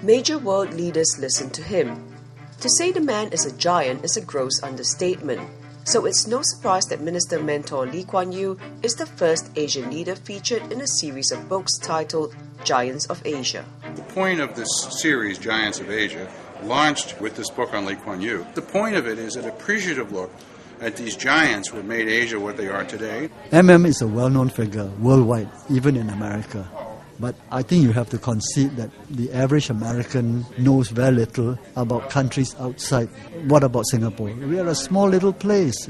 Major world leaders listened to him. To say the man is a giant is a gross understatement, so it's no surprise that Minister Mentor Lee Kuan Yew is the first Asian leader featured in a series of books titled Giants of Asia. The point of this series, Giants of Asia, launched with this book on Lee Kuan Yew. The point of it is an appreciative look at these giants who have made Asia what they are today. MM is a well-known figure worldwide, even in America. But I think you have to concede that the average American knows very little about countries outside. What about Singapore? We are a small little place,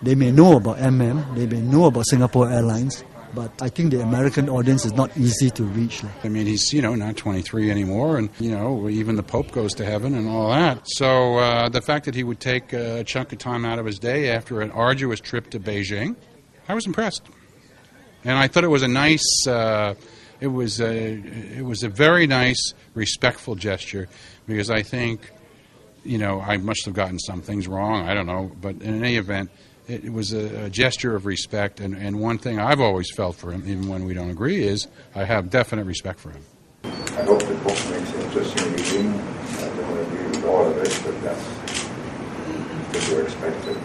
They may know about MM, they may know about Singapore Airlines, but I think the American audience is not easy to reach. I mean, he's, not 23 anymore, and, even the Pope goes to heaven and all that. So the fact that he would take a chunk of time out of his day after an arduous trip to Beijing, I was impressed. And I thought it was a nice... It was a very nice, respectful gesture, because I think, I must have gotten some things wrong, I don't know, but in any event, it was a gesture of respect, and one thing I've always felt for him, even when we don't agree, is I have definite respect for him. I hope the book makes an interesting reading. I don't agree with all of it, but that's what you expected.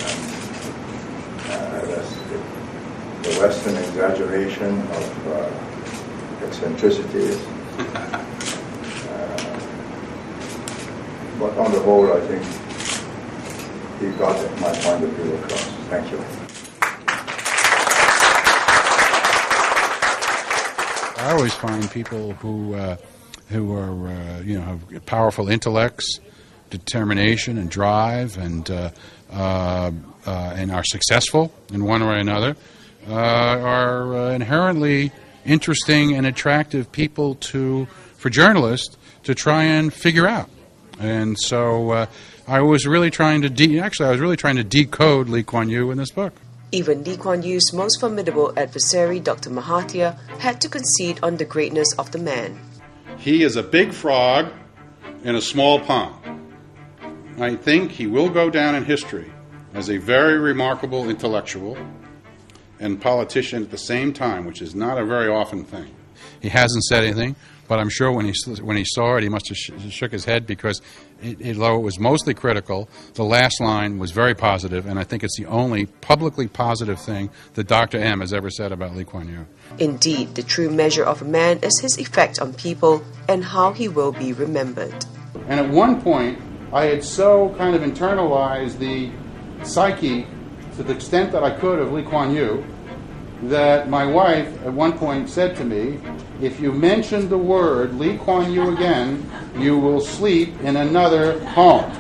That's the Western exaggeration of eccentricities. But on the whole, I think he got my point of view across. Thank you. I always find people who are have powerful intellects, determination and drive, and are successful in one way or another, are inherently interesting and attractive people for journalists to try and figure out. And so I was really trying to decode Lee Kuan Yew in this book. Even Lee Kuan Yew's most formidable adversary, Dr. Mahathir, had to concede on the greatness of the man. He is a big frog in a small pond. I think he will go down in history as a very remarkable intellectual and politician at the same time, which is not a very often thing. He hasn't said anything, but I'm sure when he saw it, he must have shook his head, because although it was mostly critical, the last line was very positive, and I think it's the only publicly positive thing that Dr. M has ever said about Lee Kuan Yew. Indeed, the true measure of a man is his effect on people and how he will be remembered. And at one point, I had so kind of internalized the psyche to the extent that I could of Lee Kuan Yew, that my wife at one point said to me, if you mention the word Lee Kuan Yew again, you will sleep in another home.